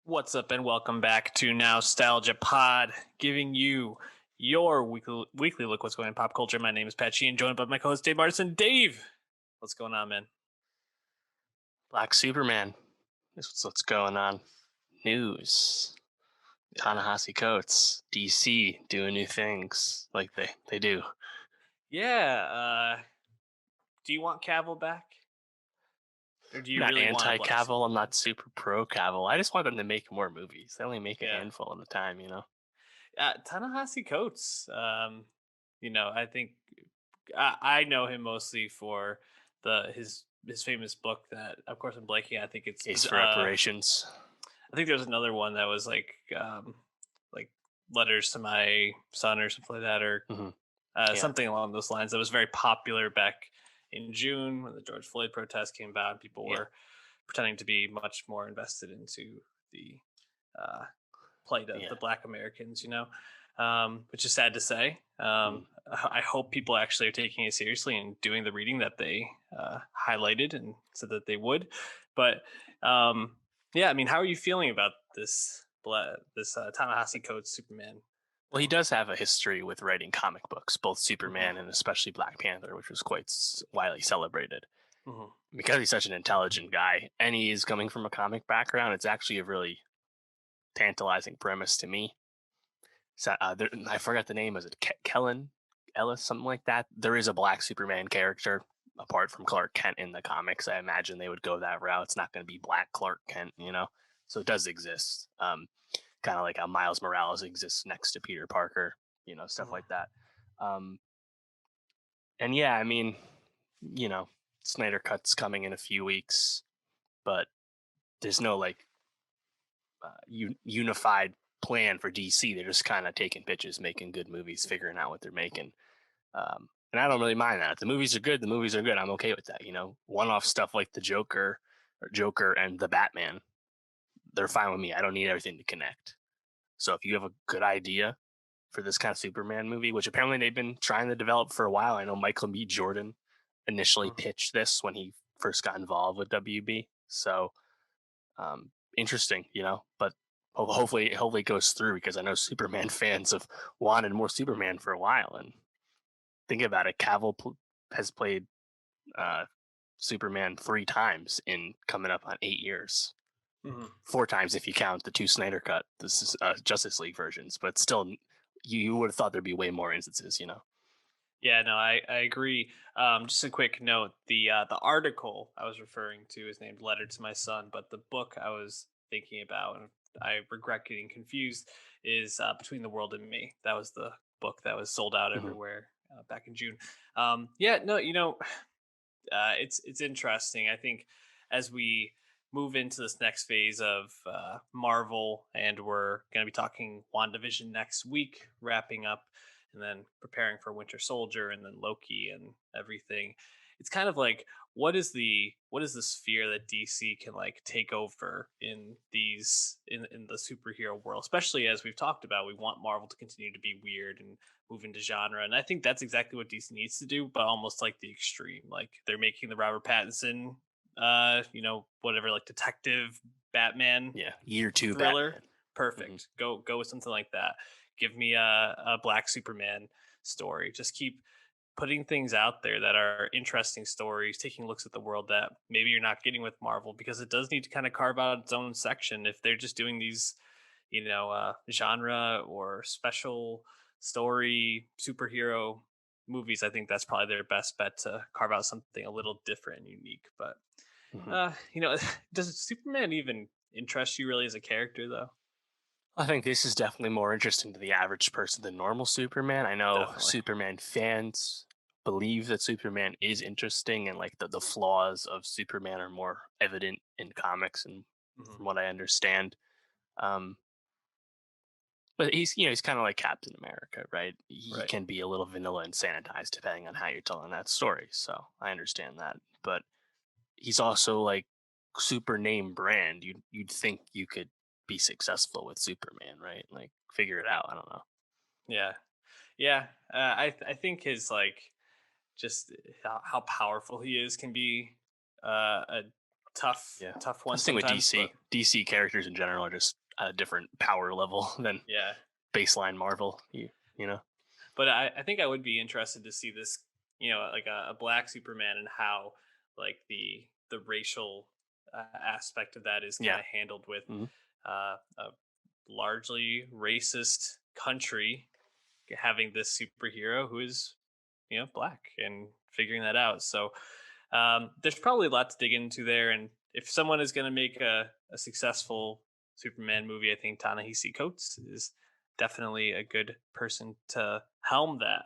What's up, and welcome back to Nowstalgia Pod, giving you your weekly look what's going on in pop culture. My name is Pat Sheehan, joined by my co-host Dave Martin. Dave, what's going on, man? Black Superman is what's going on. News. Ta-Nehisi Coates. DC doing new things like they do. Yeah. Do you want Cavill back, or do you I'm not really want anti-Cavill. I'm not super pro-Cavill. I just want them to make more movies. They only make a Yeah. handful at a time, you know? Ta-Nehisi Coates. I think I know him mostly for his famous book that, of course, I'm blanking. I think it's Case for Reparations. I think there's another one that was like letters to my son or something like that, or something along those lines. That was very popular back in June when the George Floyd protests came about. People were pretending to be much more invested into the plight of the Black Americans, which is sad to say. I hope people actually are taking it seriously and doing the reading that they highlighted and said that they would. But yeah, I mean, how are you feeling about this Ta-Nehisi Coates Superman? Well, he does have a history with writing comic books, both Superman and especially Black Panther, which was quite widely celebrated. Because he's such an intelligent guy and he is coming from a comic background, it's actually a really tantalizing premise to me. So, I forgot the name. Is it Kellen Ellis, something like that? There is a Black Superman character apart from Clark Kent in the comics. I imagine they would go that route. It's not going to be Black Clark Kent, so it does exist. Kind of like how Miles Morales exists next to Peter Parker, stuff like that. And yeah, I mean, Snyder Cut's coming in a few weeks, but there's no unified plan for DC. They're just kind of taking pitches, making good movies, figuring out what they're making. And I don't really mind that. If the movies are good, the movies are good. I'm okay with that. One-off stuff like the Joker and the Batman, they're fine with me. I don't need everything to connect. So if you have a good idea for this kind of Superman movie, which apparently they've been trying to develop for a while. I know Michael B. Jordan initially pitched this when he first got involved with WB. So interesting, but hopefully it goes through, because I know Superman fans have wanted more Superman for a while. And think about it, Cavill has played Superman 3 times in coming up on 8 years. 4 times if you count the 2 Snyder Cut, this is Justice League versions, but still, you would have thought there'd be way more instances, Yeah, no, I agree. Just a quick note: the article I was referring to is named "Letter to My Son," but the book I was thinking about, and I regret getting confused, is "Between the World and Me." That was the book that was sold out everywhere back in June. Yeah, no, it's interesting. I think as we move into this next phase of Marvel, and we're going to be talking WandaVision next week, wrapping up, and then preparing for Winter Soldier, and then Loki and everything. It's kind of like, what is the sphere that DC can take over in the superhero world, especially as we've talked about. We want Marvel to continue to be weird and move into genre, and I think that's exactly what DC needs to do, but almost like the extreme. Like, they're making the Robert Pattinson whatever, like detective Batman year 2 thriller. Batman. Perfect. Go with something like that. Give me a Black Superman story. Just keep putting things out there that are interesting stories, taking looks at the world that maybe you're not getting with Marvel, because it does need to kind of carve out its own section. If they're just doing these genre or special story superhero movies, I think that's probably their best bet to carve out something a little different and unique. But does Superman even interest you really as a character, though? I think this is definitely more interesting to the average person than normal Superman. I know Superman fans believe that Superman is interesting, and the flaws of Superman are more evident in comics, and from what I understand. But he's kind of like Captain America, right? He can be a little vanilla and sanitized depending on how you're telling that story. So I understand that. But he's also like super name brand. You'd think you could be successful with Superman, right? Like, figure it out. I don't know. Yeah. I think his just how powerful he is can be a tough, Yeah. tough one That's the thing with sometimes. DC. But DC characters in general are just at a different power level than yeah, baseline Marvel. You know? but I think I would be interested to see this, like a black Superman, and how like the racial aspect of that is kind Yeah. of handled with Hmm. a largely racist country having this superhero who is black and figuring that out. So there's probably a lot to dig into there. And if someone is going to make a successful Superman movie, I think Ta-Nehisi Coates is definitely a good person to helm that.